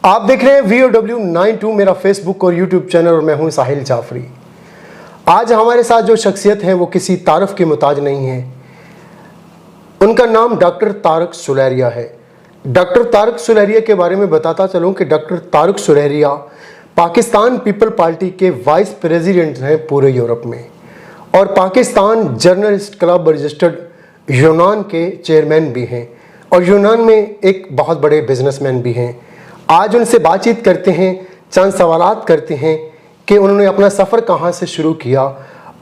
आप देख रहे हैं VOW92 मेरा फेसबुक और यूट्यूब चैनल और मैं हूं साहिल जाफरी। आज हमारे साथ जो शख्सियत है वो किसी तारफ के मुताज नहीं है। उनका नाम डॉक्टर तारक सुलेरिया है। डॉक्टर तारक सुलेरिया के बारे में बताता चलूं कि doctor Tarak Suleria Pakistan people party के वाइस प्रेसिडेंट हैं पूरे यूरोप में और पाकिस्तान जर्नलिस्ट क्लब रजिस्टर्ड यूनान के चेयरमैन भी हैं और यूनान में एक बहुत बड़े बिजनेसमैन भी हैं। आज उनसे बातचीत करते हैं, चंद सवालात करते हैं कि उन्होंने अपना सफ़र कहाँ से शुरू किया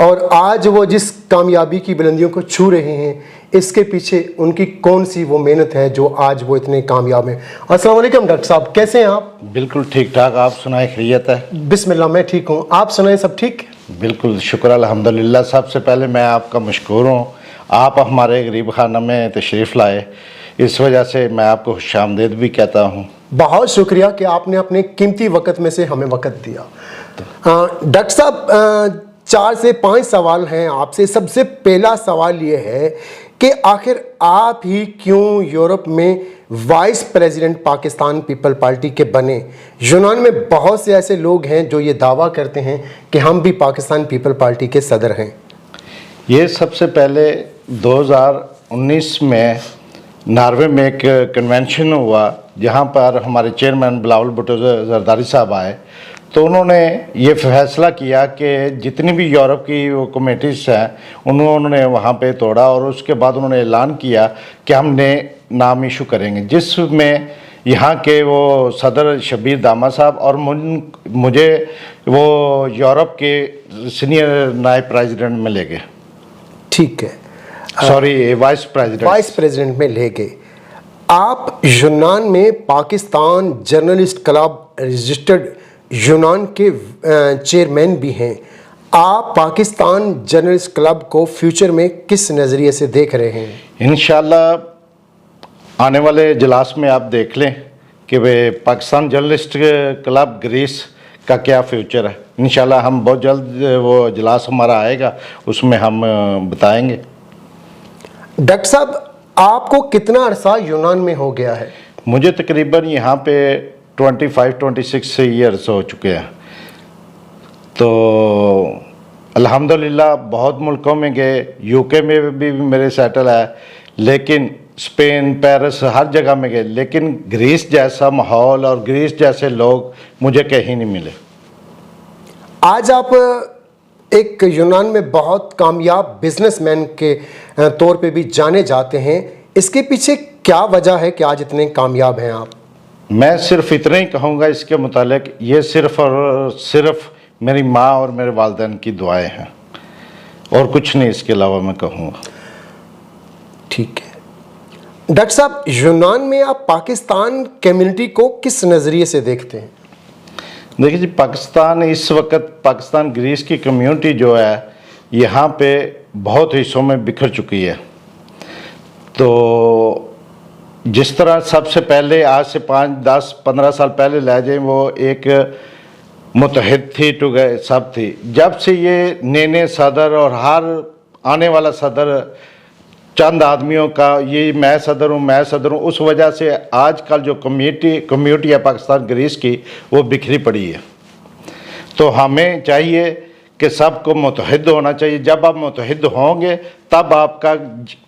और आज वो जिस कामयाबी की बुलंदियों को छू रहे हैं, इसके पीछे उनकी कौन सी वो मेहनत है जो आज वो इतने कामयाब हैं। अस्सलाम वालेकुम डॉक्टर साहब, कैसे हैं आप? बिल्कुल ठीक ठाक, आप सुनाए खैरियत है? बिस्मिल्लाह, मैं ठीक हूँ, आप सुनाए सब ठीक? बिल्कुल शुक्र अल्हम्दुलिल्लाह। सबसे पहले मैं आपका मशकूर हूँ, आप हमारे गरीब खाना में तशरीफ़ लाए, इस वजह से मैं आपको खुशामदीद भी कहता हूँ। बहुत शुक्रिया कि आपने अपने कीमती वक्त में से हमें वक्त दिया। डॉक्टर साहब, 4 से 5 सवाल हैं आपसे। सबसे पहला सवाल ये है कि आखिर आप ही क्यों यूरोप में vice president Pakistan people party के बने? यूनान में बहुत से ऐसे लोग हैं जो ये दावा करते हैं कि हम भी पाकिस्तान पीपल पार्टी के सदर हैं। ये सबसे पहले 2019 में नॉर्वे में एक कन्वेंशन हुआ जहाँ पर हमारे चेयरमैन बिलावल भुट्टो जरदारी साहब आए, तो उन्होंने ये फैसला किया कि जितनी भी यूरोप की वो कमेटीज़ हैं उन्होंने वहाँ पे तोड़ा और उसके बाद उन्होंने ऐलान किया कि हमने नाम इशू करेंगे, जिसमें यहाँ के वो सदर शबीर दामा साहब और मुझे वो यूरोप के सीनियर नायब प्रेसिडेंट में ले गए। ठीक है, सॉरी, वाइस प्रेसिडेंट में ले गए। आप यूनान में पाकिस्तान जर्नलिस्ट क्लब रजिस्टर्ड यूनान के चेयरमैन भी हैं। आप पाकिस्तान जर्नलिस्ट क्लब को फ्यूचर में किस नज़रिए से देख रहे हैं? इंशाल्लाह आने वाले इजलास में आप देख लें कि वे पाकिस्तान जर्नलिस्ट क्लब ग्रीस का क्या फ्यूचर है। इंशाल्लाह हम बहुत जल्द वो इजलास हमारा आएगा, उसमें हम बताएंगे। डॉक्टर साहब, आपको कितना अरसा यूनान में हो गया है? मुझे तकरीबन यहाँ पे 25-26 ईयर्स हो चुके हैं। तो अल्हम्दुलिल्लाह बहुत मुल्कों में गए, यूके में भी मेरे सेटल है, लेकिन स्पेन, पेरिस, हर जगह में गए, लेकिन ग्रीस जैसा माहौल और ग्रीस जैसे लोग मुझे कहीं नहीं मिले। आज आप एक यूनान में बहुत कामयाब बिजनेसमैन के तौर पे भी जाने जाते हैं। इसके पीछे क्या वजह है कि आज इतने कामयाब हैं आप? मैं सिर्फ इतना ही कहूँगा इसके मुतालिक, ये सिर्फ और सिर्फ मेरी माँ और मेरे वालिदैन की दुआएं हैं और कुछ नहीं इसके अलावा मैं कहूँगा। ठीक है डॉक्टर साहब, यूनान में आप पाकिस्तान कम्युनिटी को किस नज़रिए से देखते हैं? देखिए जी, पाकिस्तान इस वक्त पाकिस्तान ग्रीस की कम्युनिटी जो है यहाँ पे बहुत हिस्सों में बिखर चुकी है। तो जिस तरह सबसे पहले आज से 5, 10, 15 साल पहले ले जाए वो एक मुतहद थी, टुगे सब थी। जब से ये नए सदर और हर आने वाला सदर चंद आदमियों का ये मैं सदर हूँ, उस वजह से आजकल जो कम्युनिटी है पाकिस्तान ग्रीस की वो बिखरी पड़ी है। तो हमें चाहिए कि सबको मुतहद होना चाहिए। जब आप मुतहद होंगे तब आपका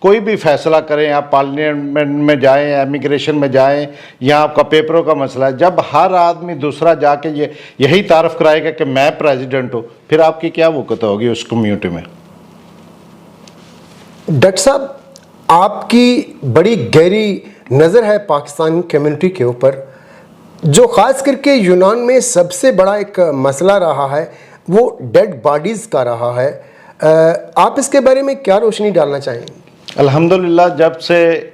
कोई भी फैसला करें, आप पार्लियामेंट में जाएं, इमिग्रेशन में जाएं, या आपका पेपरों का मसला है, जब हर आदमी दूसरा जाके यही तारफ़ कराएगा कि मैं प्रेसिडेंट हूँ, फिर आपकी क्या वक़्त होगी उस कम्युनिटी में। डॉक्टर साहब, आपकी बड़ी गहरी नज़र है पाकिस्तान कम्युनिटी के ऊपर। जो ख़ास करके यूनान में सबसे बड़ा एक मसला रहा है वो डेड बॉडीज़ का रहा है। आप इसके बारे में क्या रोशनी डालना चाहेंगे? अल्हम्दुलिल्लाह, जब से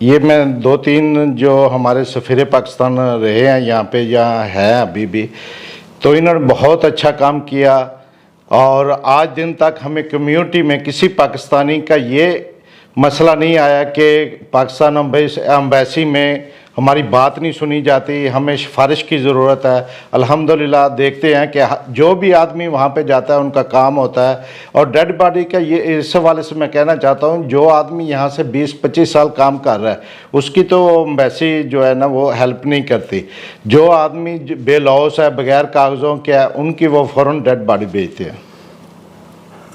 ये मैं 2-3 जो हमारे सफ़ीर पाकिस्तान रहे हैं यहाँ पे या है अभी भी, तो इन्होंने बहुत अच्छा काम किया और आज दिन तक हमें कम्युनिटी में किसी पाकिस्तानी का ये मसला नहीं आया कि पाकिस्तान एम्बेसी में हमारी बात नहीं सुनी जाती, हमें सिफारिश की ज़रूरत है। अल्हम्दुलिल्लाह देखते हैं कि जो भी आदमी वहाँ पे जाता है उनका काम होता है। और डेड बॉडी का ये इस हवाले से मैं कहना चाहता हूँ, जो आदमी यहाँ से 20-25 साल काम कर रहा है उसकी तो एम्बेसी जो है ना वो हेल्प नहीं करती। जो आदमी बेलौस है, बगैर कागज़ों के है, उनकी वो फ़ौरन डेड बॉडी भेजते हैं।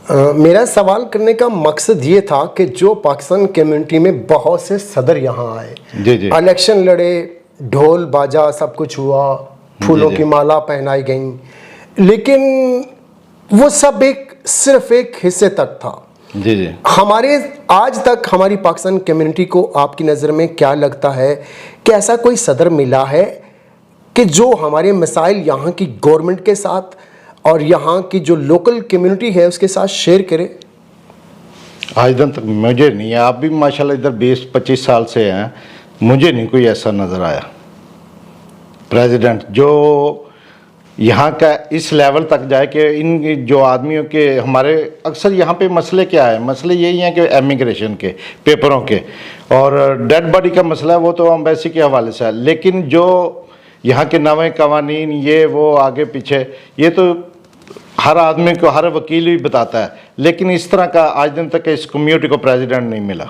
मेरा सवाल करने का मकसद ये था कि जो पाकिस्तान कम्युनिटी में बहुत से सदर यहाँ आए, जी जी, इलेक्शन लड़े, ढोल बाजा सब कुछ हुआ, फूलों की माला पहनाई गई, लेकिन वो सब सिर्फ एक हिस्से तक था। जी जी, हमारे आज तक हमारी पाकिस्तान कम्युनिटी को आपकी नज़र में क्या लगता है कि ऐसा कोई सदर मिला है कि जो हमारे मसाइल यहाँ की गवर्नमेंट के साथ और यहाँ की जो लोकल कम्युनिटी है उसके साथ शेयर करे? आज दिन तक मुझे नहीं है। आप भी माशाल्लाह इधर 20-25 साल से हैं, मुझे नहीं कोई ऐसा नज़र आया प्रेसिडेंट जो यहाँ का इस लेवल तक जाए कि इन जो आदमियों के हमारे अक्सर यहाँ पे मसले क्या है, मसले यही हैं कि इमिग्रेशन के, पेपरों के, और डेड बॉडी का मसला है वो तो एम्बेसी के हवाले से है। लेकिन जो यहाँ के नए कवानीन ये वो आगे पीछे, ये तो हर आदमी को हर वकील भी बताता है, लेकिन इस तरह का आज दिन तक इस कम्युनिटी को प्रेसिडेंट नहीं मिला।